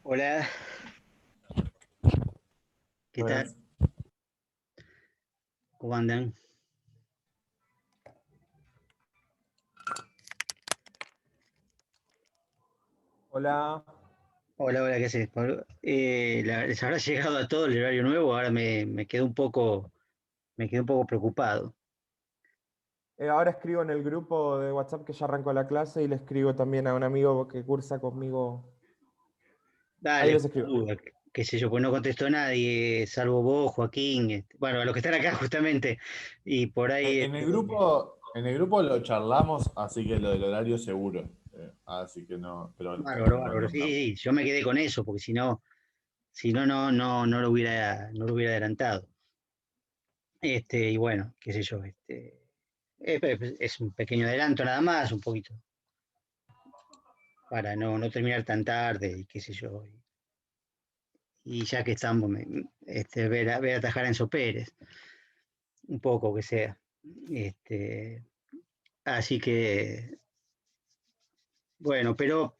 Hola, ¿qué tal? Buenas. ¿Cómo andan? Hola. Hola, hola, ¿qué haces, Pablo? Les habrá llegado a todo el horario nuevo, ahora me quedo un poco preocupado. Ahora escribo en el grupo de WhatsApp que ya arrancó la clase y le escribo también a un amigo que cursa conmigo. Ahí Dale, les por escribo. duda, qué sé yo, pues no contestó nadie, salvo vos, Joaquín, bueno, a los que están acá justamente, y por ahí, En el grupo lo charlamos, así que lo del horario seguro. Así que no, pero bárbaro, bárbaro, no, sí, no. sí, sí, yo me quedé con eso, porque si no, no lo hubiera adelantado. Y bueno, qué sé yo, es un pequeño adelanto nada más, un poquito, para no terminar tan tarde y qué sé yo. Y ya que estamos, ver a atajar a Enzo Pérez, un poco que sea. Este, Así que, bueno, pero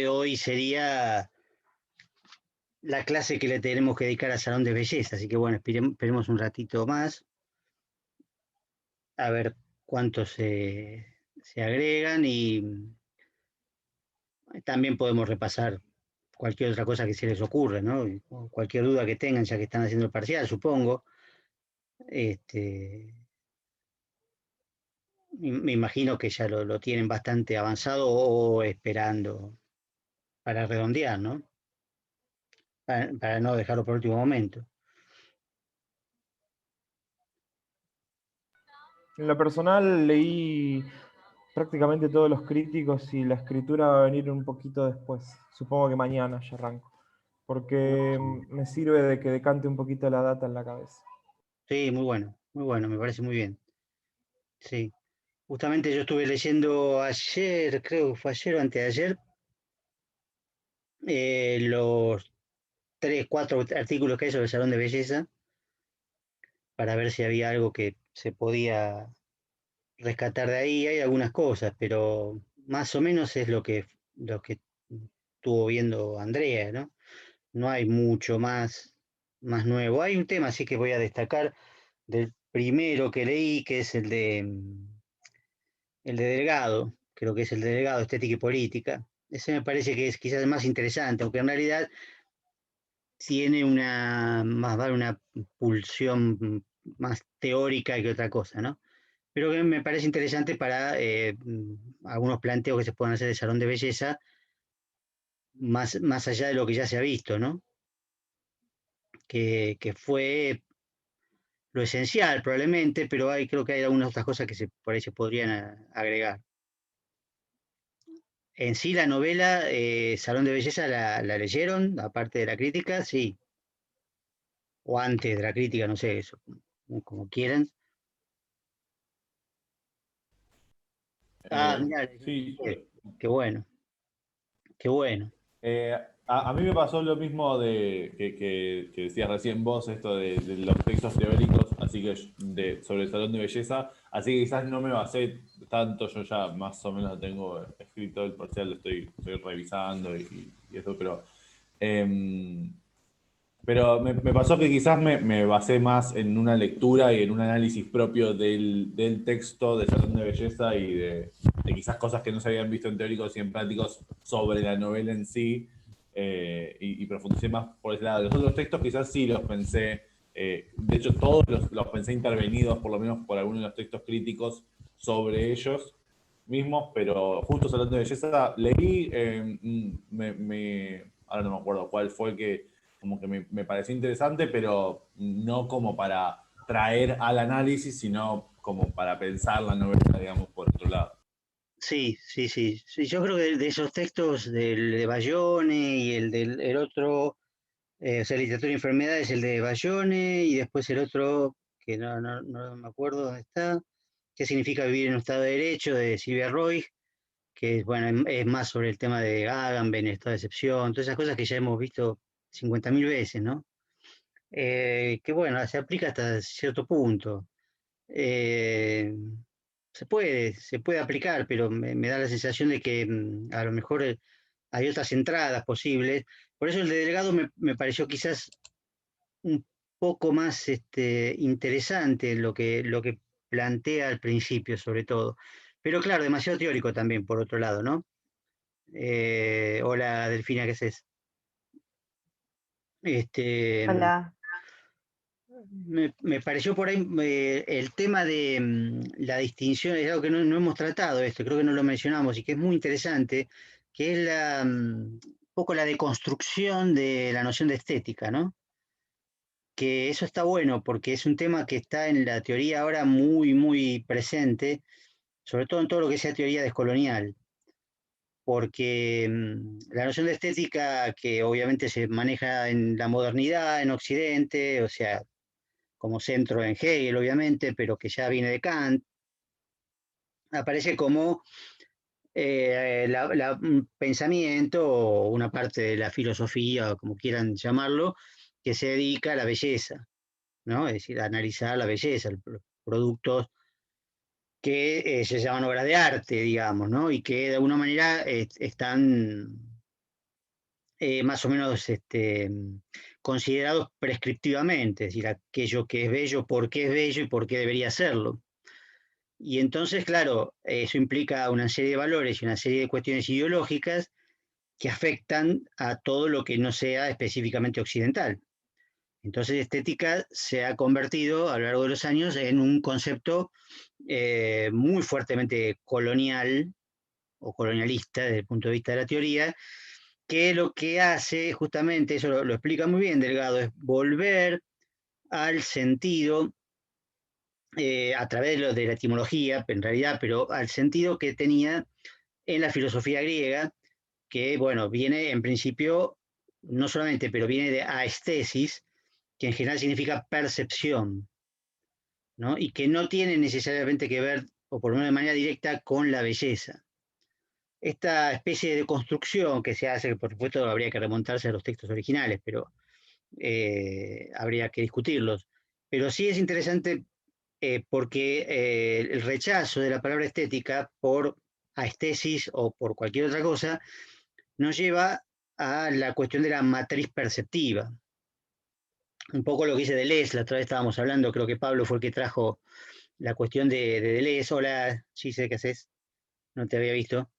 hoy sería la clase que le tenemos que dedicar al Salón de Belleza, así que bueno, esperemos un ratito más, a ver cuántos se agregan y también podemos repasar cualquier otra cosa que se les ocurra, ¿no? O cualquier duda que tengan, ya que están haciendo el parcial, supongo. Este, me imagino que ya lo tienen bastante avanzado o esperando para redondear, ¿no? Para no dejarlo por último momento. En lo personal leí prácticamente todos los críticos y la escritura va a venir un poquito después. Supongo que mañana ya arranco. Porque me sirve de que decante un poquito la data en la cabeza. Sí, muy bueno, me parece muy bien. Sí. Justamente yo estuve leyendo ayer, creo que fue ayer o antes de ayer, los tres, cuatro artículos que hay sobre el Salón de Belleza, para ver si había algo que se podía rescatar de ahí. Hay algunas cosas, pero más o menos es lo que estuvo viendo Andrea, ¿no? No hay mucho más nuevo. Hay un tema sí que voy a destacar del primero que leí, que es el de Delgado, creo que es el de Delgado, Estética y Política. Ese me parece que es quizás el más interesante, aunque en realidad tiene más vale una pulsión más teórica que otra cosa, ¿no? Pero que me parece interesante para algunos planteos que se puedan hacer de salón de belleza, más allá de lo que ya se ha visto, ¿no? Que fue lo esencial probablemente, pero creo que hay algunas otras cosas que por ahí se podrían agregar. En sí, la novela Salón de Belleza la leyeron, aparte de la crítica, sí, o antes de la crítica, no sé, eso, como quieran. Ah, mira, Sí, qué bueno, qué bueno. a mí me pasó lo mismo que decías recién vos, esto de los textos teóricos, así que sobre el salón de belleza, así que quizás no me basé tanto, yo ya más o menos lo tengo escrito el parcial, lo estoy revisando y eso, em, pero me pasó que quizás me basé más en una lectura y en un análisis propio del texto de Salón de Belleza y de quizás cosas que no se habían visto en teóricos y en prácticos sobre la novela en sí, y profundicé más por ese lado. Los otros textos quizás sí los pensé, de hecho todos los pensé intervenidos, por lo menos por algunos de los textos críticos sobre ellos mismos, pero justo Salón de Belleza leí, ahora no me acuerdo cuál fue el que como que me pareció interesante, pero no como para traer al análisis, sino como para pensar la novela, digamos, por otro lado. Sí, sí, sí, sí. Yo creo que de esos textos del de Bayone y el otro, o sea, literatura y enfermedades, el de Bayone y después el otro, que no me acuerdo dónde está, qué significa vivir en un estado de derecho, de Silvia Roy, que bueno, es más sobre el tema de Agamben, el estado de excepción, todas esas cosas que ya hemos visto 50.000 veces, ¿no? Que bueno, se aplica hasta cierto punto. Eh, se puede aplicar, pero me da la sensación de que a lo mejor hay otras entradas posibles. Por eso el de Delgado me pareció quizás un poco más interesante lo que plantea al principio, sobre todo. Pero claro, demasiado teórico también, por otro lado, ¿no? Hola, Delfina, ¿qué haces? Este, Hola. me pareció por ahí el tema de la distinción, es algo que no hemos tratado esto, creo que no lo mencionamos y que es muy interesante, que es un poco la deconstrucción de la noción de estética, ¿no? Que eso está bueno porque es un tema que está en la teoría ahora muy, muy presente, sobre todo en todo lo que sea teoría descolonial, porque la noción de estética que obviamente se maneja en la modernidad, en Occidente, o sea, como centro en Hegel, obviamente, pero que ya viene de Kant, aparece como un pensamiento o una parte de la filosofía, o como quieran llamarlo, que se dedica a la belleza, ¿no? Es decir, a analizar la belleza, los productos que se llaman obras de arte, digamos, ¿no? Y que de alguna manera están más o menos considerados prescriptivamente, es decir, aquello que es bello, por qué es bello y por qué debería serlo. Y entonces, claro, eso implica una serie de valores y una serie de cuestiones ideológicas que afectan a todo lo que no sea específicamente occidental. Entonces, estética se ha convertido a lo largo de los años en un concepto muy fuertemente colonial o colonialista desde el punto de vista de la teoría, que lo que hace justamente, eso lo explica muy bien Delgado, es volver al sentido a través de la etimología, en realidad, pero al sentido que tenía en la filosofía griega, que, bueno, viene en principio, no solamente, pero viene de aestesis, que en general significa percepción, ¿no? Y que no tiene necesariamente que ver, o por lo menos de manera directa, con la belleza. Esta especie de construcción que se hace, que por supuesto habría que remontarse a los textos originales, pero habría que discutirlos. Pero sí es interesante porque el rechazo de la palabra estética por aestesis o por cualquier otra cosa nos lleva a la cuestión de la matriz perceptiva. Un poco lo que dice Deleuze, la otra vez estábamos hablando, creo que Pablo fue el que trajo la cuestión de Deleuze. Hola, sí sé qué haces, no te había visto.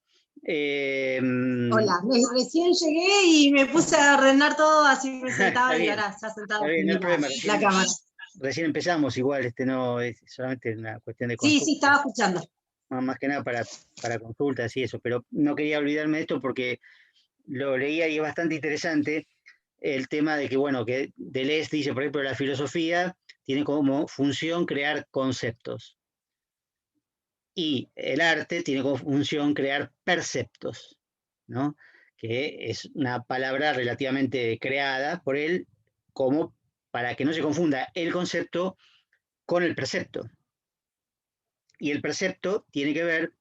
Hola, recién llegué y me puse a arreglar todo, así me Está sentaba y bien, ahora ya está sentada bien, no hay tenía problema, la cámara. recién empezamos, igual, no es solamente una cuestión de Sí, sí, consulta, estaba escuchando. más que nada para consultas y eso, pero no quería olvidarme de esto porque lo leía y es bastante interesante el tema de que, bueno, que Deleuze dice, por ejemplo, la filosofía tiene como función crear conceptos y el arte tiene como función crear perceptos, ¿no? Que es una palabra relativamente creada por él como para que no se confunda el concepto con el precepto. Y el precepto tiene que ver,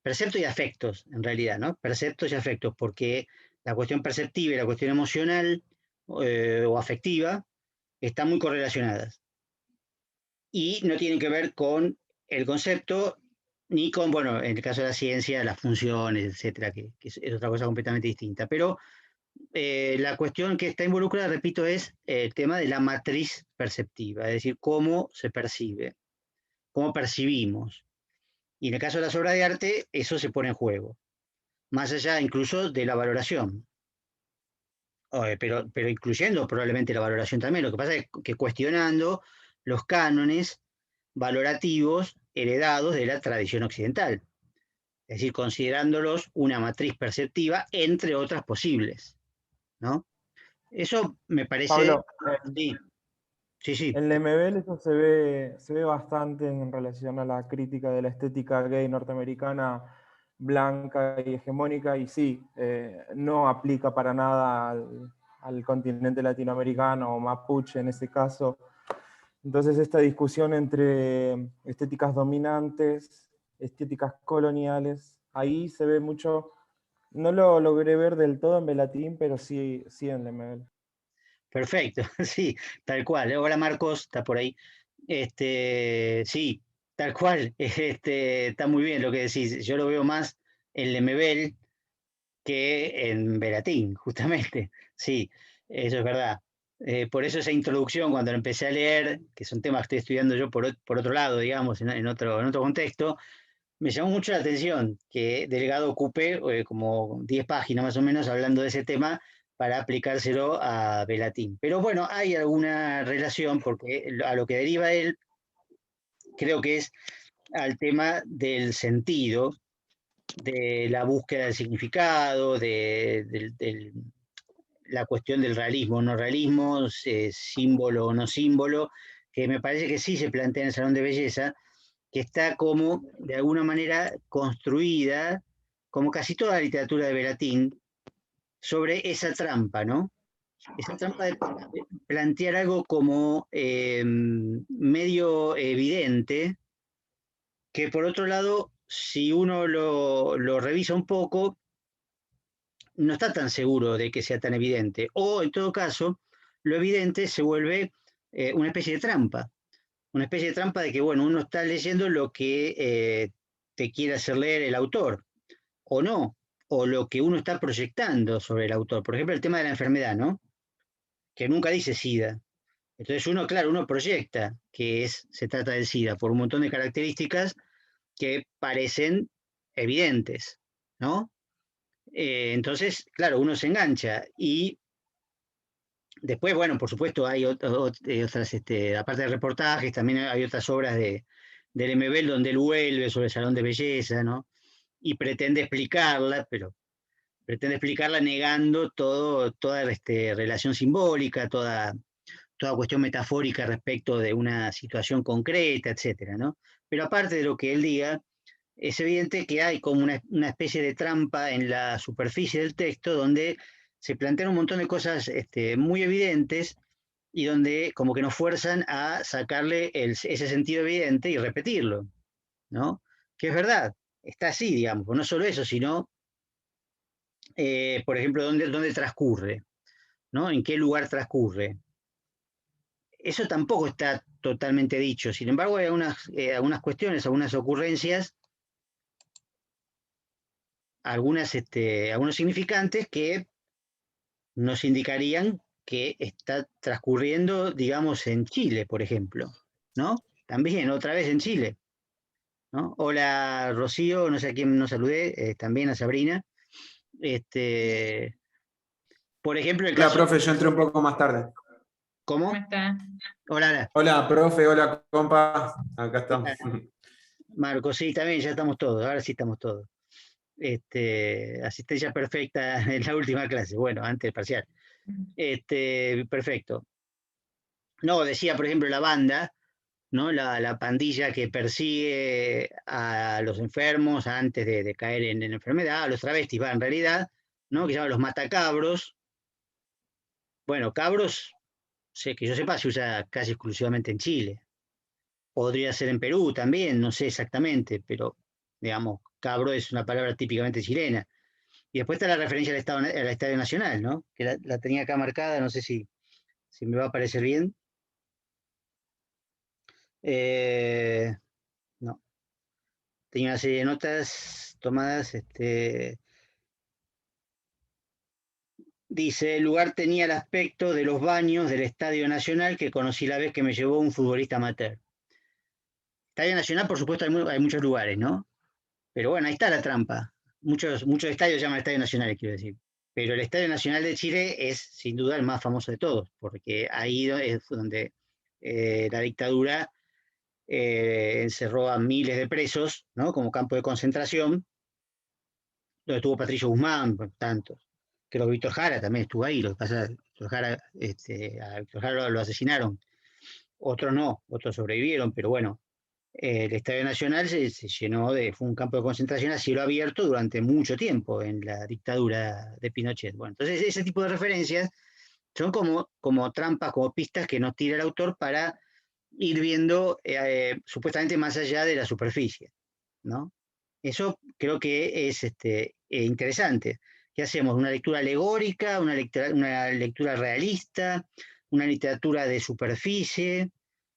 precepto y afectos, en realidad, ¿no? Preceptos y afectos, porque la cuestión perceptiva y la cuestión emocional o afectiva están muy correlacionadas y no tienen que ver con el concepto ni con, bueno, en el caso de la ciencia, las funciones, etcétera, que es otra cosa completamente distinta. Pero la cuestión que está involucrada, repito, es el tema de la matriz perceptiva, es decir, cómo se percibe, cómo percibimos. Y en el caso de las obras de arte, eso se pone en juego, más allá incluso de la valoración, pero incluyendo probablemente la valoración también. Lo que pasa es que cuestionando los cánones valorativos heredados de la tradición occidental, es decir, considerándolos una matriz perceptiva entre otras posibles, ¿no? Eso me parece, Pablo, sí, sí, sí, en Lemebel eso se ve bastante en relación a la crítica de la estética gay norteamericana blanca y hegemónica, y sí, no aplica para nada al continente latinoamericano o mapuche en ese caso. Entonces esta discusión entre estéticas dominantes, estéticas coloniales, ahí se ve mucho, no lo logré ver del todo en Belatín, pero sí, sí en Lemebel. perfecto, sí, tal cual. Hola Marcos, está por ahí. Sí, tal cual, está muy bien lo que decís. Yo lo veo más en Lemebel, que en Velatín, justamente. Sí, eso es verdad. Por eso esa introducción, cuando la empecé a leer, que son temas que estoy estudiando yo por otro lado, digamos, en otro contexto, me llamó mucho la atención que Delgado ocupe como 10 páginas más o menos hablando de ese tema para aplicárselo a Velatín. Pero bueno, hay alguna relación porque a lo que deriva él, creo que es al tema del sentido, de la búsqueda del significado, la cuestión del realismo, no realismo, símbolo o no símbolo, que me parece que sí se plantea en el Salón de Belleza, que está como de alguna manera construida, como casi toda la literatura de Velatín, sobre esa trampa, ¿no? Esa trampa de plantear algo como medio evidente, que por otro lado, si uno lo revisa un poco, no está tan seguro de que sea tan evidente. O en todo caso, lo evidente se vuelve una especie de trampa. Una especie de trampa de que, bueno, uno está leyendo lo que te quiere hacer leer el autor, o no, o lo que uno está proyectando sobre el autor. Por ejemplo, el tema de la enfermedad, ¿no? Que nunca dice SIDA. Entonces uno, claro, uno proyecta que se trata del SIDA por un montón de características que parecen evidentes, ¿no? Entonces, claro, uno se engancha y después, bueno, por supuesto, hay otras, aparte de reportajes, también hay otras obras del Lemebel donde él vuelve sobre el Salón de Belleza, ¿no? Y pretende explicarla, pero pretende explicarla negando toda relación simbólica, toda cuestión metafórica respecto de una situación concreta, etcétera, ¿no? Pero aparte de lo que él diga, es evidente que hay como una especie de trampa en la superficie del texto donde se plantean un montón de cosas muy evidentes y donde como que nos fuerzan a sacarle ese sentido evidente y repetirlo, ¿no? Que es verdad, está así, digamos, no solo eso, sino, por ejemplo, dónde transcurre, ¿no? ¿En qué lugar transcurre? Eso tampoco está totalmente dicho, sin embargo hay algunas cuestiones, algunas ocurrencias, algunos significantes que nos indicarían que está transcurriendo, digamos, en Chile, por ejemplo, ¿no? También, otra vez en Chile, ¿no? Hola, Rocío, no sé a quién nos saludé, también a Sabrina. Por ejemplo, el Hola, caso... profe, yo entré un poco más tarde. ¿Cómo? ¿Cómo está? Hola, Ana. Hola, profe, hola, compa. Acá estamos. Marco, sí, también ya estamos todos, ahora sí estamos todos. Asistencia perfecta en la última clase, bueno, antes del parcial. Perfecto. No, decía, por ejemplo, la banda, ¿no? La pandilla que persigue a los enfermos antes de caer en enfermedad, a los travestis, va, en realidad, ¿no? Que se llama los matacabros. Bueno, cabros, que yo sepa, se usa casi exclusivamente en Chile. Podría ser en Perú también, no sé exactamente, pero, digamos, cabro es una palabra típicamente chilena. Y después está la referencia al Estadio Nacional, ¿no? Que la tenía acá marcada, no sé si me va a parecer bien. No. Tenía una serie de notas tomadas. Dice, el lugar tenía el aspecto de los baños del Estadio Nacional que conocí la vez que me llevó un futbolista amateur. Estadio Nacional, por supuesto, hay muchos lugares, ¿no? Pero bueno, ahí está la trampa. Muchos estadios llaman Estadio Nacional, quiero decir. Pero el Estadio Nacional de Chile es sin duda el más famoso de todos, porque ahí es donde la dictadura encerró a miles de presos, ¿no? Como campo de concentración, donde estuvo Patricio Guzmán, tantos. Creo que Víctor Jara también estuvo ahí, lo que pasa es que a Víctor Jara lo asesinaron. Otros no, otros sobrevivieron, pero bueno, el Estadio Nacional se llenó fue un campo de concentración a cielo abierto durante mucho tiempo en la dictadura de Pinochet. Bueno, entonces ese tipo de referencias son como trampas, como pistas que nos tira el autor para ir viendo supuestamente más allá de la superficie, ¿no? Eso creo que es interesante. ¿Qué hacemos? ¿Una lectura alegórica, una lectura realista, una literatura de superficie,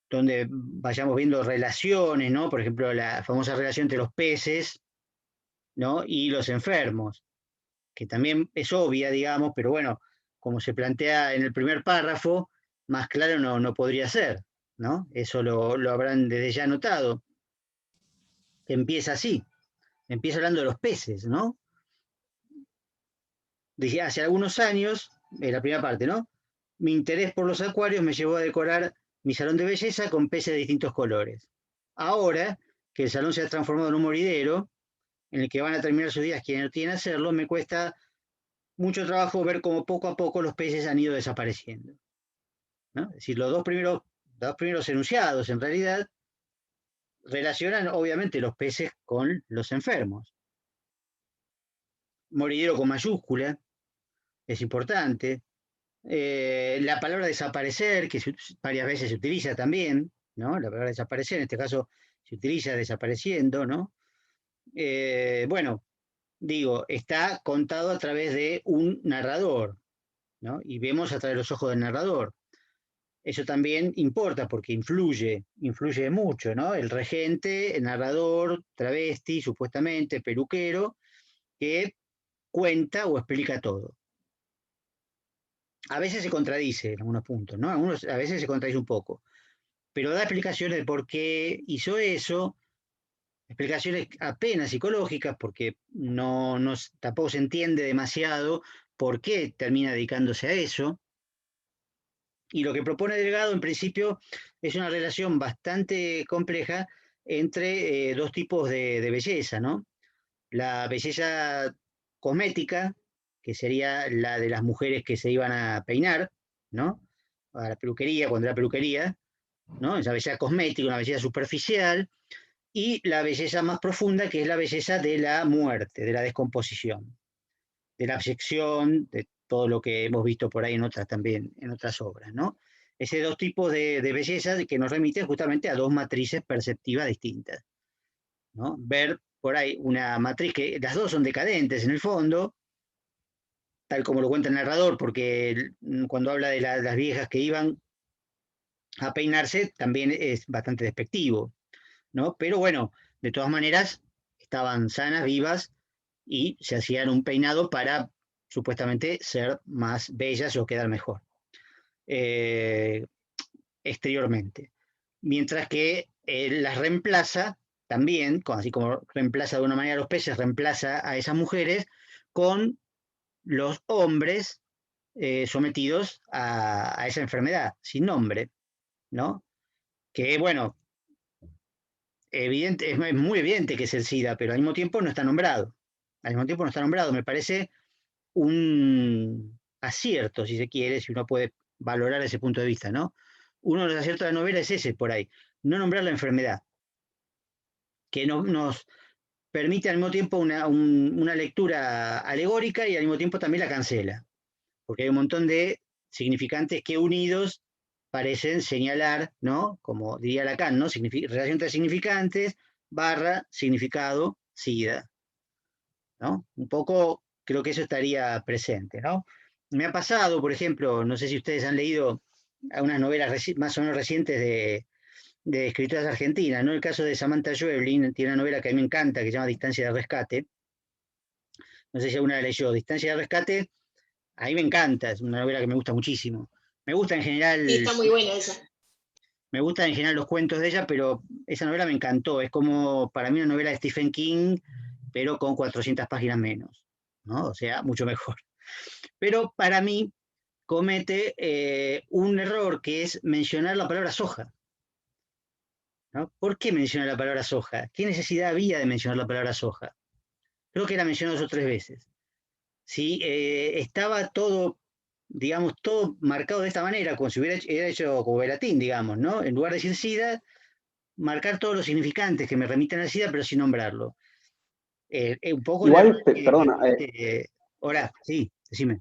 donde vayamos viendo relaciones, ¿no? Por ejemplo, la famosa relación entre los peces, ¿no? Y los enfermos, que también es obvia, digamos, pero bueno, como se plantea en el primer párrafo, más claro no podría ser, ¿no? Eso lo habrán desde ya notado. Empieza así, empieza hablando de los peces, ¿no? Dije, hace algunos años, en la primera parte, ¿no? Mi interés por los acuarios me llevó a decorar mi salón de belleza con peces de distintos colores. Ahora que el salón se ha transformado en un moridero, en el que van a terminar sus días quienes no quieren hacerlo, me cuesta mucho trabajo ver cómo poco a poco los peces han ido desapareciendo, ¿no? Es decir, los dos primeros enunciados, en realidad, relacionan obviamente los peces con los enfermos. Moridero con mayúscula, es importante. La palabra desaparecer, que varias veces se utiliza también, ¿no? La palabra desaparecer, en este caso, se utiliza desapareciendo, ¿no? Bueno, digo, está contado a través de un narrador, ¿no? Y vemos a través de los ojos del narrador. Eso también importa porque influye mucho, ¿no? El regente, el narrador, travesti, supuestamente, peluquero, que cuenta o explica todo. A veces se contradice en algunos puntos, ¿no? A veces se contradice un poco, pero da explicaciones de por qué hizo eso, explicaciones apenas psicológicas, porque tampoco se entiende demasiado por qué termina dedicándose a eso. Y lo que propone Delgado, en principio, es una relación bastante compleja entre dos tipos de belleza, ¿no? La belleza cosmética, que sería la de las mujeres que se iban a peinar, ¿no? A la peluquería, cuando era peluquería, ¿no? Esa belleza cosmética, una belleza superficial, y la belleza más profunda, que es la belleza de la muerte, de la descomposición, de la abyección, de todo lo que hemos visto por ahí en otras también, en otras obras, ¿no? Esos dos tipos de belleza que nos remiten justamente a dos matrices perceptivas distintas, ¿no? Ver por ahí una matriz que las dos son decadentes en el fondo, tal como lo cuenta el narrador, porque cuando habla de las viejas que iban a peinarse también es bastante despectivo, ¿no? Pero bueno, de todas maneras estaban sanas, vivas y se hacían un peinado para supuestamente ser más bellas o quedar mejor exteriormente. Mientras que las reemplaza también, así como reemplaza de una manera a los peces, reemplaza a esas mujeres con los hombres sometidos a esa enfermedad sin nombre, ¿no? Que bueno, es muy evidente que es el SIDA, pero al mismo tiempo no está nombrado. Al mismo tiempo no está nombrado. Me parece un acierto, si se quiere, si uno puede valorar ese punto de vista, ¿no? Uno de los aciertos de la novela es ese, por ahí. No nombrar la enfermedad, que nos permite al mismo tiempo una lectura alegórica y al mismo tiempo también la cancela, porque hay un montón de significantes que unidos parecen señalar, ¿no? Como diría Lacan, ¿no? Relación entre significantes / significado SIDA, ¿no? Un poco creo que eso estaría presente, ¿no? Me ha pasado, por ejemplo, no sé si ustedes han leído unas novelas más o menos recientes de escritoras argentinas, ¿no? El caso de Samantha Schweblin, tiene una novela que a mí me encanta, que se llama Distancia de Rescate. No sé si alguna la leyó. Distancia de Rescate, a mí me encanta, es una novela que me gusta muchísimo. Me gusta en general... Sí, está muy buena esa. Me gustan en general los cuentos de ella, pero esa novela me encantó. Es como para mí una novela de Stephen King, pero con 400 páginas menos, ¿no? O sea, mucho mejor. Pero para mí comete un error que es mencionar la palabra soja, ¿no? ¿Por qué mencionar la palabra soja? ¿Qué necesidad había de mencionar la palabra soja? Creo que la mencionó 2 o 3 veces. Si estaba todo, digamos, todo marcado de esta manera, como si hubiera hecho como Velatín, digamos, ¿no? En lugar de decir SIDA, marcar todos los significantes que me remiten al SIDA, pero sin nombrarlo. Un poco igual, perdona. Hola, sí, decime.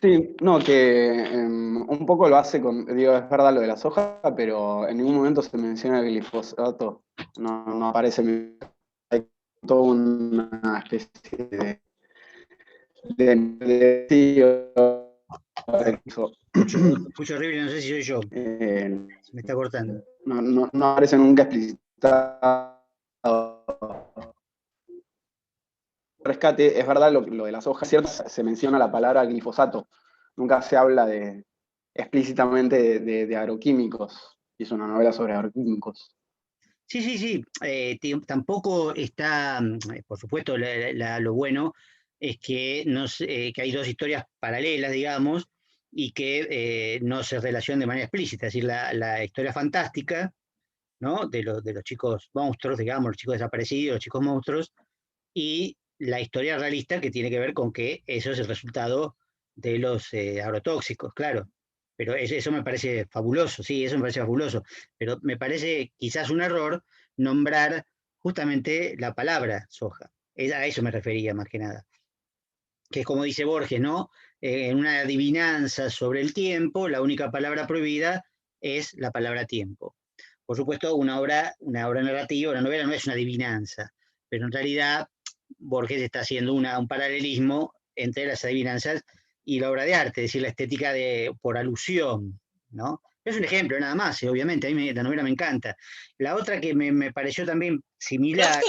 Sí, no, que un poco lo hace con, digo, es verdad lo de la soja, pero en ningún momento se menciona el glifosato. No aparece, hay toda una especie Escucho horrible, no sé si soy yo. Se me está cortando. No aparece nunca explicitado. rescate, es verdad lo de las hojas, ¿cierto? Se menciona la palabra glifosato, nunca se habla explícitamente de agroquímicos, y es una novela sobre agroquímicos. Sí, sí, sí. Tampoco está, por supuesto, lo bueno es que, que hay dos historias paralelas, digamos, y que no se relacionan de manera explícita. Es decir, la historia fantástica, ¿no? De los chicos monstruos, digamos, los chicos desaparecidos, los chicos monstruos, y la historia realista que tiene que ver con que eso es el resultado de los agrotóxicos, claro. Pero eso me parece fabuloso, sí, eso me parece fabuloso. Pero me parece quizás un error nombrar justamente la palabra soja. A eso me refería más que nada. Que es como dice Borges, ¿no? En una adivinanza sobre el tiempo, la única palabra prohibida es la palabra tiempo. Por supuesto, una obra narrativa, una novela no es una adivinanza, pero en realidad Borges está haciendo un paralelismo entre las adivinanzas y la obra de arte, es decir, la estética por alusión, ¿no? Es un ejemplo nada más, obviamente, a mí la novela me encanta. La otra que me pareció también similar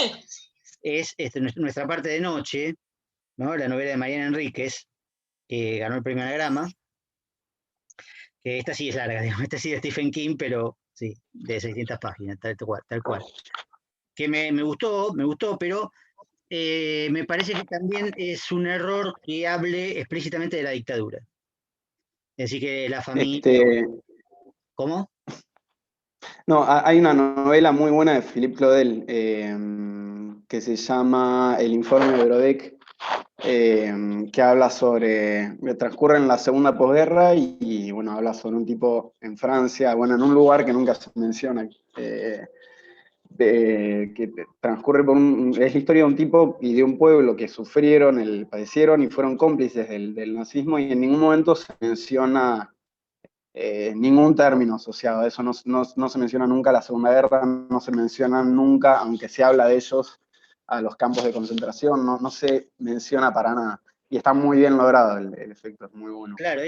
es Nuestra parte de noche, ¿no? La novela de Mariana Enríquez, que ganó el premio Anagrama, que esta sí es larga, digamos, esta sí es de Stephen King, pero sí, de 600 páginas, tal cual. Que me gustó, pero me parece que también es un error que hable explícitamente de la dictadura. Es decir, que la familia... ¿Cómo? No, hay una novela muy buena de Philippe Claudel que se llama El informe de Brodeck, que habla transcurre en la segunda posguerra y, bueno, habla sobre un tipo en Francia, bueno, en un lugar que nunca se menciona, que transcurre es la historia de un tipo y de un pueblo que padecieron y fueron cómplices del nazismo, y en ningún momento se menciona ningún término asociado a eso. No se menciona nunca la Segunda Guerra, no se menciona nunca, aunque se habla de ellos, a los campos de concentración, no se menciona para nada. Y está muy bien logrado el efecto, es muy bueno. Claro, a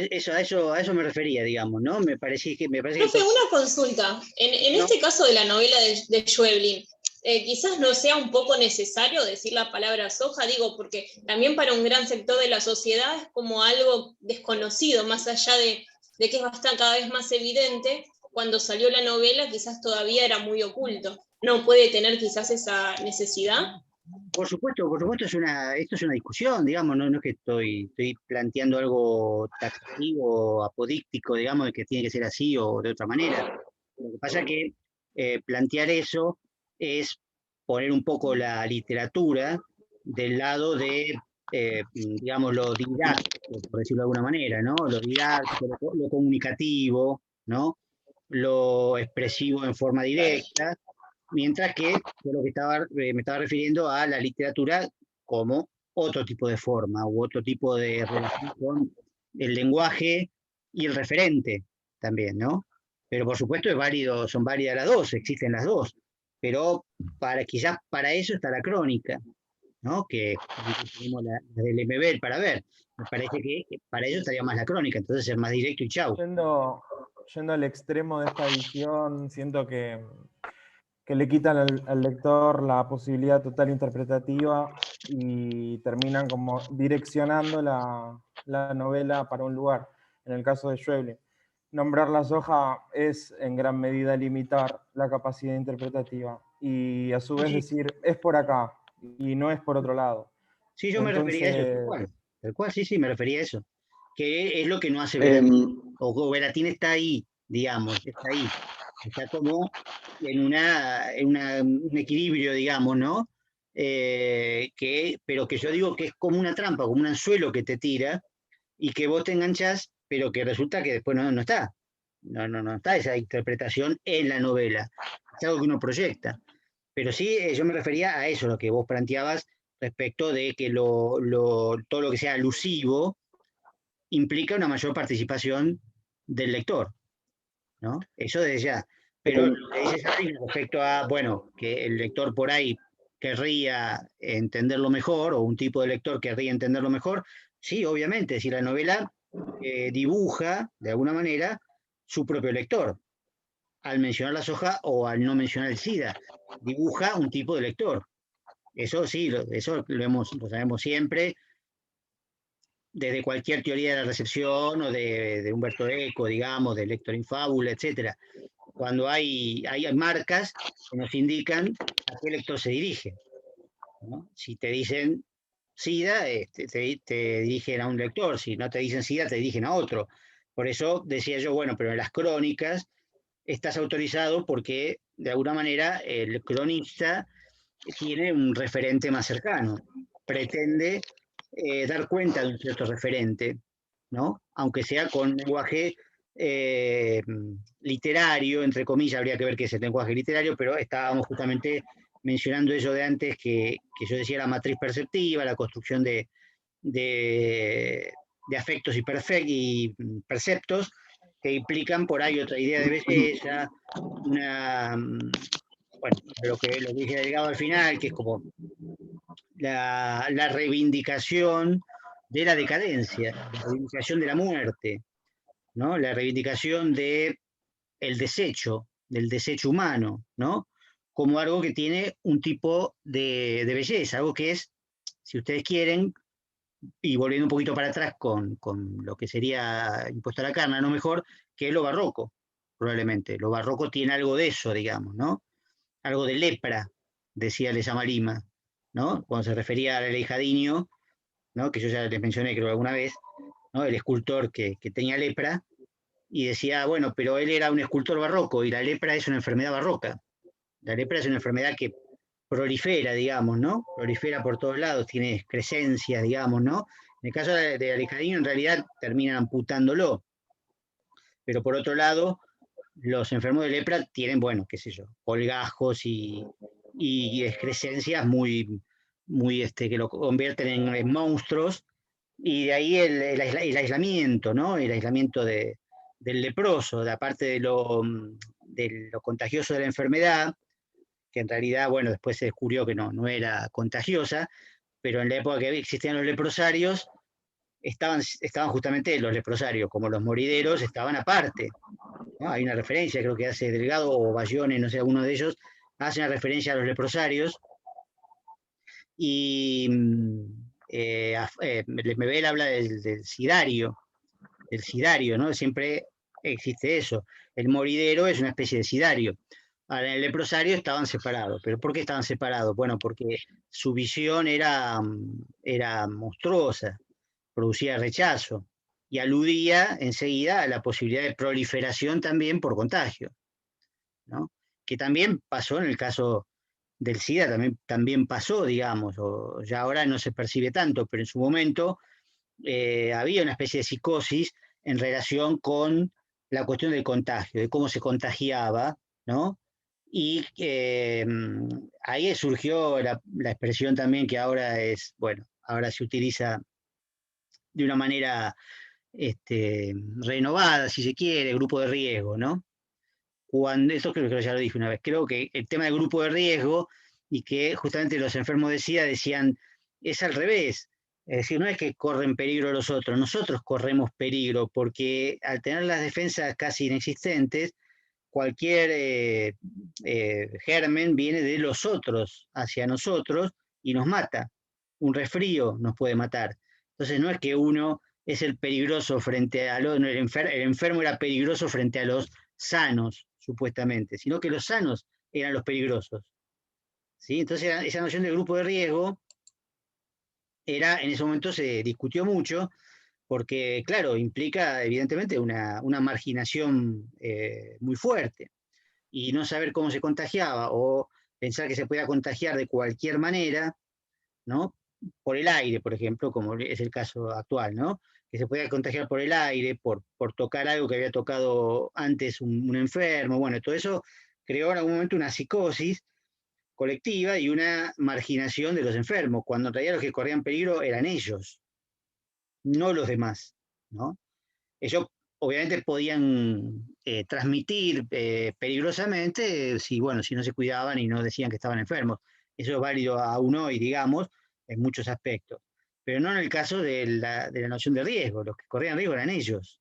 eso me refería, digamos, ¿no? Me parece que... Profe, una consulta. En este caso de la novela de Schweblin, quizás no sea un poco necesario decir la palabra soja, digo, porque también para un gran sector de la sociedad es como algo desconocido, más allá de que es bastante cada vez más evidente. Cuando salió la novela quizás todavía era muy oculto. ¿No puede tener quizás esa necesidad? Por supuesto, esto es una discusión, digamos, no es que estoy planteando algo taxativo, apodíctico, digamos, de que tiene que ser así o de otra manera. Lo que pasa es que plantear eso es poner un poco la literatura del lado de, digamos, lo didáctico, por decirlo de alguna manera, ¿no? Lo didáctico, lo comunicativo, ¿no? Lo expresivo en forma directa, mientras que yo me estaba refiriendo a la literatura como otro tipo de forma u otro tipo de relación con el lenguaje y el referente también, ¿no? Pero por supuesto son válidas las dos, existen las dos, pero quizás para eso está la crónica, ¿no? Que tenemos la del MBL para ver. Me parece que para eso estaría más la crónica, entonces ser más directo y chau. Yendo al extremo de esta edición, siento que le quitan al lector la posibilidad total interpretativa y terminan como direccionando la novela para un lugar. En el caso de Schweblin, nombrar la soja es en gran medida limitar la capacidad interpretativa y a su vez decir es por acá y no es por otro lado. Sí, yo me refería a eso, tal cual, sí, me refería a eso. Que es lo que no hace Veratín. O Veratín está ahí, digamos, está ahí. Está como en un equilibrio, digamos, ¿no? Pero que yo digo que es como una trampa, como un anzuelo que te tira y que vos te enganchás, pero que resulta que después no está. No está esa interpretación en la novela. Es algo que uno proyecta. Pero sí, yo me refería a eso, lo que vos planteabas respecto de que todo lo que sea alusivo implica una mayor participación del lector, ¿no? Eso desde ya. Pero lo que dice Sari respecto a, bueno, que el lector por ahí querría entenderlo mejor, o un tipo de lector querría entenderlo mejor, sí, obviamente, si la novela dibuja, de alguna manera, su propio lector, al mencionar la soja o al no mencionar el SIDA, dibuja un tipo de lector. Eso sí, eso lo sabemos siempre, desde cualquier teoría de la recepción o de Humberto Eco, digamos, de Lector in Fábula, etc. Cuando hay marcas que nos indican a qué lector se dirige, ¿no? Si te dicen SIDA, te dirigen a un lector, si no te dicen SIDA, te dirigen a otro. Por eso decía yo, bueno, pero en las crónicas estás autorizado porque de alguna manera el cronista tiene un referente más cercano, pretende dar cuenta de un cierto referente, ¿no? Aunque sea con lenguaje literario, entre comillas, habría que ver qué es el lenguaje literario, pero estábamos justamente mencionando eso de antes, que yo decía la matriz perceptiva, la construcción de afectos y perceptos que implican por ahí otra idea de belleza, bueno, lo que dije Delgado al final, que es como la reivindicación de la decadencia, la reivindicación de la muerte, ¿no? La reivindicación del desecho humano, ¿no? Como algo que tiene un tipo de belleza, algo que es, si ustedes quieren, y volviendo un poquito para atrás con lo que sería Impuesto a la Carne, no mejor, que es lo barroco, probablemente. Lo barroco tiene algo de eso, digamos, ¿no? Algo de lepra, decía Lezama Lima, ¿no? Cuando se refería al Aleijadinho, ¿no? Que yo ya les mencioné creo alguna vez, ¿no? El escultor que tenía lepra, y decía, bueno, pero él era un escultor barroco y la lepra es una enfermedad barroca. La lepra es una enfermedad que prolifera, digamos, ¿no? Prolifera por todos lados, tiene excrescencias, digamos, ¿no? En el caso de Aleijadinho, en realidad terminan amputándolo. Pero por otro lado, los enfermos de lepra tienen, bueno, qué sé yo, colgajos y excrescencias que lo convierten en monstruos, y de ahí el aislamiento, ¿no? El aislamiento del leproso, de aparte de lo contagioso de la enfermedad, que en realidad, bueno, después se descubrió que no era contagiosa, pero en la época que existían los leprosarios, estaban justamente los leprosarios, como los morideros, estaban aparte, ¿no? Hay una referencia, creo que hace Delgado o Bayone, no sé, alguno de ellos, hace una referencia a los leprosarios, y Lemebel habla del sidario, ¿no? Siempre existe eso. El moridero es una especie de sidario. Ahora, en el leprosario estaban separados. ¿Pero por qué estaban separados? Bueno, porque su visión era monstruosa, producía rechazo y aludía enseguida a la posibilidad de proliferación también por contagio, ¿no? Que también pasó en el caso del SIDA, también pasó, digamos, o ya ahora no se percibe tanto, pero en su momento había una especie de psicosis en relación con la cuestión del contagio, de cómo se contagiaba, ¿no? Y ahí surgió la expresión también que ahora es, bueno, ahora se utiliza de una manera renovada, si se quiere, grupo de riesgo, ¿no? Eso creo que ya lo dije una vez, creo que el tema del grupo de riesgo y que justamente los enfermos de SIDA decían, es al revés, es decir, no es que corren peligro los otros, nosotros corremos peligro porque al tener las defensas casi inexistentes, cualquier germen viene de los otros hacia nosotros y nos mata. Un resfrío nos puede matar. Entonces no es que uno es el peligroso frente a los, el enfermo era peligroso frente a los sanos, supuestamente, sino que los sanos eran los peligrosos. ¿Sí? Entonces esa noción de grupo de riesgo en ese momento se discutió mucho, porque, claro, implica evidentemente una marginación muy fuerte. Y no saber cómo se contagiaba o pensar que se podía contagiar de cualquier manera, ¿no? Por el aire, por ejemplo, como es el caso actual, ¿no? Que se podía contagiar por el aire, por tocar algo que había tocado antes un enfermo. Bueno, todo eso creó en algún momento una psicosis colectiva y una marginación de los enfermos, cuando en realidad los que corrían peligro eran ellos, no los demás, ¿no? Ellos obviamente podían transmitir peligrosamente si no se cuidaban y no decían que estaban enfermos. Eso es válido aún hoy, digamos, en muchos aspectos. Pero no en el caso de la noción de riesgo. Los que corrían riesgo eran ellos,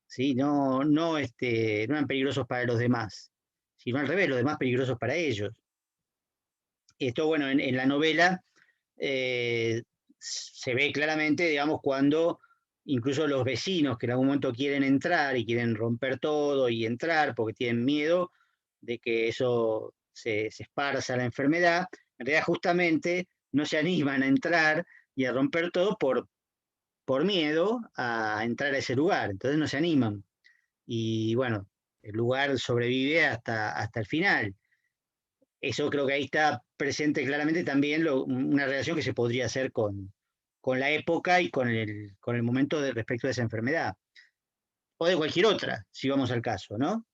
¿sí? No eran peligrosos para los demás, sino al revés, los demás peligrosos para ellos. Esto, bueno, en la novela se ve claramente, digamos, cuando incluso los vecinos que en algún momento quieren entrar y quieren romper todo y entrar porque tienen miedo de que eso se esparza la enfermedad, en realidad justamente no se animan a entrar y a romper todo por miedo a entrar a ese lugar, entonces no se animan. Y bueno, el lugar sobrevive hasta el final. Eso creo que ahí está presente claramente también una relación que se podría hacer con la época y con el momento respecto de esa enfermedad. O de cualquier otra, si vamos al caso, ¿no?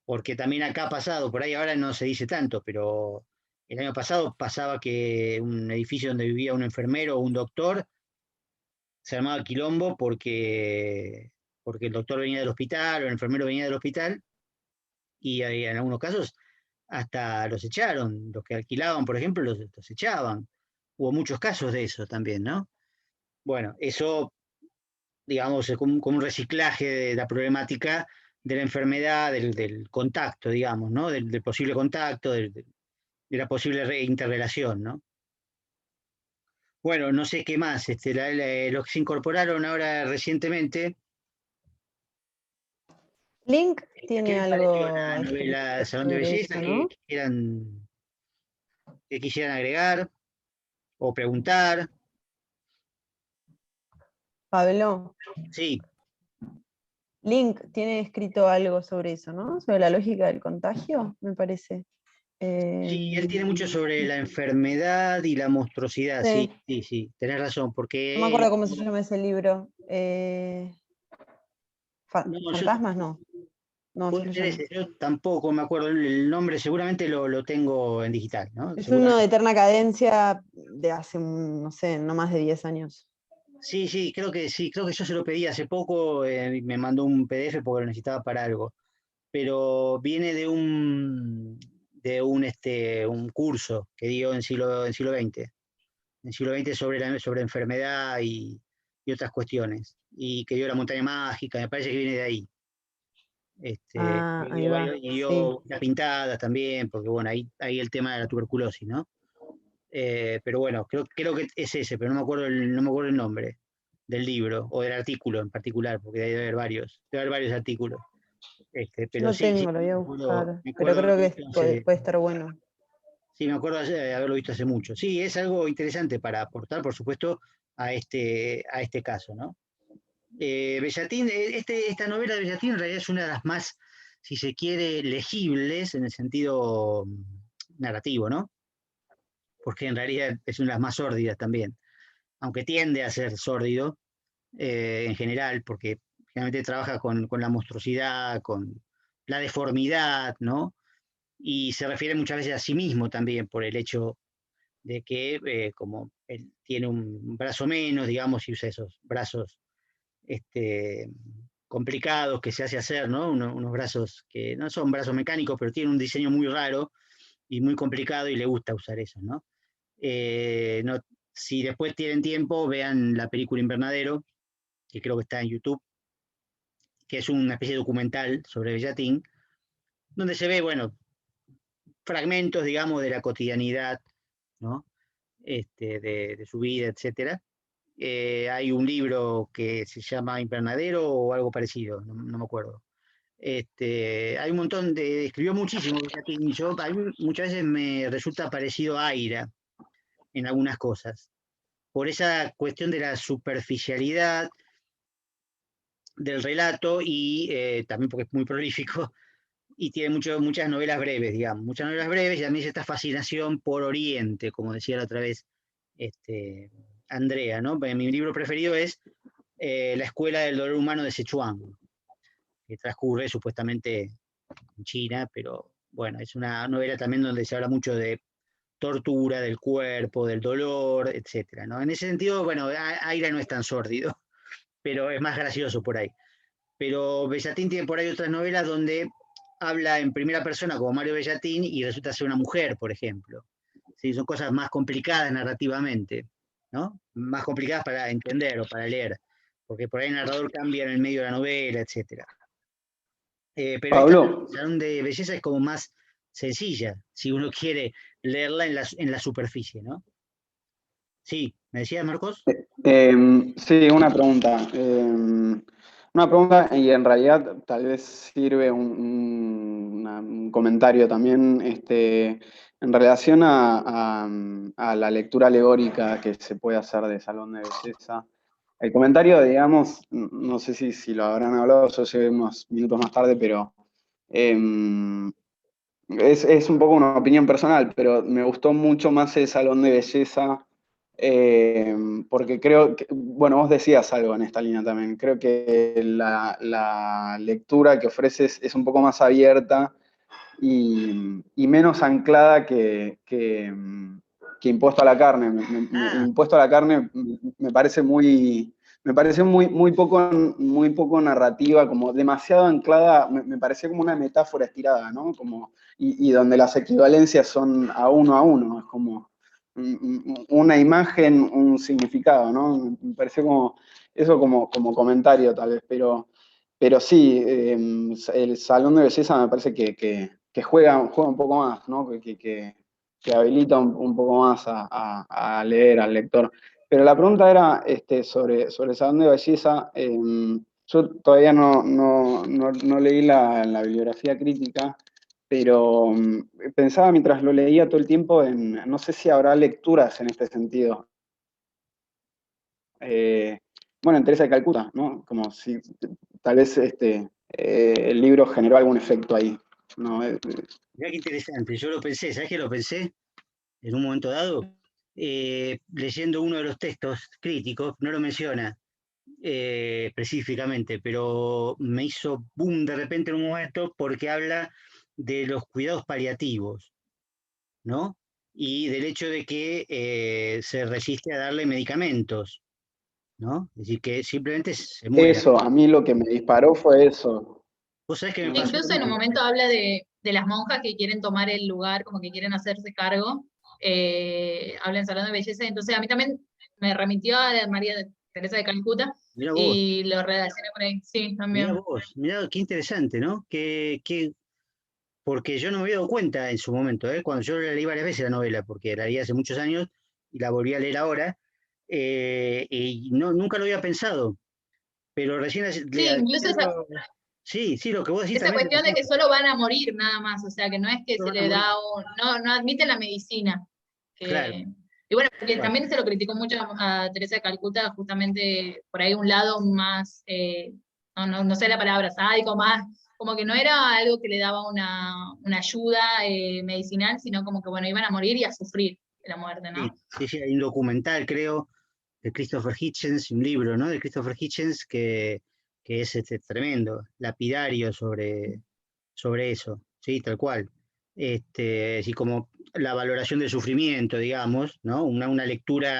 Porque también acá ha pasado, por ahí ahora no se dice tanto, pero el año pasado pasaba que un edificio donde vivía un enfermero o un doctor se armaba quilombo porque el doctor venía del hospital o el enfermero venía del hospital y en algunos casos hasta los echaron, los que alquilaban, por ejemplo, los echaban. Hubo muchos casos de eso también, ¿no? Bueno, eso, digamos, es como un reciclaje de la problemática de la enfermedad, del contacto, digamos, ¿no? Del posible contacto, de la posible interrelación, ¿no? Bueno, no sé qué más, los que se incorporaron ahora recientemente. Link tiene ¿Qué les pareció algo la novela Salón de sobre Belleza? eso, ¿no? Que quisieran agregar o preguntar? Pablo, Sí, Link tiene escrito algo sobre eso, ¿no? Sobre la lógica del contagio, me parece. sí, él tiene mucho sobre la enfermedad y la monstruosidad, sí, Sí, sí, sí, tenés razón, no me porque acuerdo cómo se llama ese libro. no, ¿Fantasmas? No. No, se puede lo ser llama. ese, yo tampoco me acuerdo el nombre, seguramente lo tengo en digital, ¿no? Es uno de Seguramente. eterna cadencia de hace, no sé, no más de 10 años. Sí, sí, creo que yo se lo pedí hace poco, y me mandó un PDF porque lo necesitaba para algo, pero viene de un curso que dio en siglo XX sobre enfermedad y otras cuestiones, y que dio la montaña mágica, me parece que viene de ahí. Ah, Y ahí dio, va. y dio Sí. Las Pintadas también, porque bueno, ahí el tema de la tuberculosis, ¿no? Pero bueno, creo que es ese, pero no me acuerdo el nombre del libro o del artículo en particular, porque debe haber varios artículos. Yo Pero lo sí, sí, tengo, lo voy a me acuerdo, buscar. me Pero acuerdo creo haberlo que visto puede estar bueno. sí, me acuerdo de haberlo visto hace mucho. Sí, es algo interesante para aportar, por supuesto, a este caso, ¿no? Bellatín, esta novela de Bellatín en realidad es una de las más, si se quiere, legibles en el sentido narrativo, ¿no? Porque en realidad es una de las más sórdidas también, aunque tiende a ser sórdido en general, porque generalmente trabaja con la monstruosidad, con la deformidad, ¿no? Y se refiere muchas veces a sí mismo también por el hecho de que como él tiene un brazo menos, digamos, y usa esos brazos este, complicados que se hace hacer, ¿no? Unos brazos que no son brazos mecánicos, pero tienen un diseño muy raro y muy complicado y le gusta usar eso, ¿no? No, si después tienen tiempo, vean la película Invernadero, que creo que está en YouTube, que es una especie de documental sobre Bellatín, donde se ve, bueno, fragmentos, digamos, de la cotidianidad, ¿no? De su vida, etcétera. Hay un libro que se llama Invernadero o algo parecido, no me acuerdo. Hay un montón escribió muchísimo Bellatín, a mí muchas veces me resulta parecido a Aira en algunas cosas, por esa cuestión de la superficialidad del relato y también porque es muy prolífico y tiene muchas novelas breves, digamos, muchas novelas breves y también esta fascinación por Oriente, como decía la otra vez Andrea, ¿no? Mi libro preferido es La Escuela del Dolor Humano de Sichuan, que transcurre supuestamente en China, pero bueno, es una novela también donde se habla mucho de tortura del cuerpo, del dolor, etcétera, ¿no? En ese sentido, bueno, Aira no es tan sórdido, pero es más gracioso por ahí. Pero Bellatín tiene por ahí otras novelas donde habla en primera persona como Mario Bellatín y resulta ser una mujer, por ejemplo. Sí, son cosas más complicadas narrativamente, ¿no? Más complicadas para entender o para leer, porque por ahí el narrador cambia en el medio de la novela, etcétera. Pero esta Pablo, Salón de Belleza es como más sencilla, si uno quiere leerla en la superficie, ¿no? Sí, ¿me decías, Marcos? Sí, una pregunta. Una pregunta y en realidad tal vez sirve un comentario también en relación a la lectura alegórica que se puede hacer de Salón de Belleza. El comentario, digamos, no sé si lo habrán hablado, yo llegué unos minutos más tarde, pero es un poco una opinión personal, pero me gustó mucho más el Salón de Belleza, porque creo que, bueno, vos decías algo en esta línea también, creo que la lectura que ofreces es un poco más abierta y menos anclada que Impuesto a la Carne. Impuesto a la Carne me parece me pareció muy poco narrativa, como demasiado anclada, me pareció como una metáfora estirada, ¿no? Como, y donde las equivalencias son a uno, es como una imagen, un significado, ¿no? Me pareció como, eso como comentario tal vez, pero sí, el Salón de Belleza me parece que juega un poco más, ¿no? Que habilita un poco más a leer al lector. Pero la pregunta era sobre el Salón de Belleza. Yo todavía no leí la bibliografía crítica, pero pensaba mientras lo leía todo el tiempo no sé si habrá lecturas en este sentido. Bueno, en Teresa de Calcuta, ¿no? Como si tal vez el libro generó algún efecto ahí, ¿no? Mirá qué interesante, yo lo pensé, ¿sabes qué lo pensé? En un momento dado, leyendo uno de los textos críticos, no lo menciona específicamente, pero me hizo boom de repente en un momento porque habla de los cuidados paliativos, ¿no? Y del hecho de que se resiste a darle medicamentos, ¿no? Es decir, que simplemente se muera. Eso, a mí lo que me disparó fue eso. ¿Vos sabés que me pasó? Incluso en un momento habla de las monjas que quieren tomar el lugar, como que quieren hacerse cargo, habla en Salón de Belleza, entonces a mí también me remitió a María Teresa de Calcuta Mirá vos, y lo relacioné con ahí, sí, también. mirá qué interesante, ¿no? Porque yo no me había dado cuenta en su momento, cuando yo la leí varias veces la novela, porque la leí hace muchos años y la volví a leer ahora, y no, nunca lo había pensado, pero recién Sí, incluso sí, sí, lo que vos decís esa también. cuestión de que solo van a morir nada más, o sea, que no es que se le da no admiten la medicina. Claro, Y bueno, porque bueno, también se lo criticó mucho a Teresa de Calcuta, justamente por ahí un lado más, no sé la palabra, sádico, más, como que no era algo que le daba una ayuda medicinal, sino como que, bueno, iban a morir y a sufrir la muerte, sí, ¿no? sí, sí, hay un documental, creo, de Christopher Hitchens, un libro, ¿no? De Christopher Hitchens que es tremendo, lapidario sobre eso, sí, tal cual. Así como la valoración del sufrimiento, digamos, ¿no? Una lectura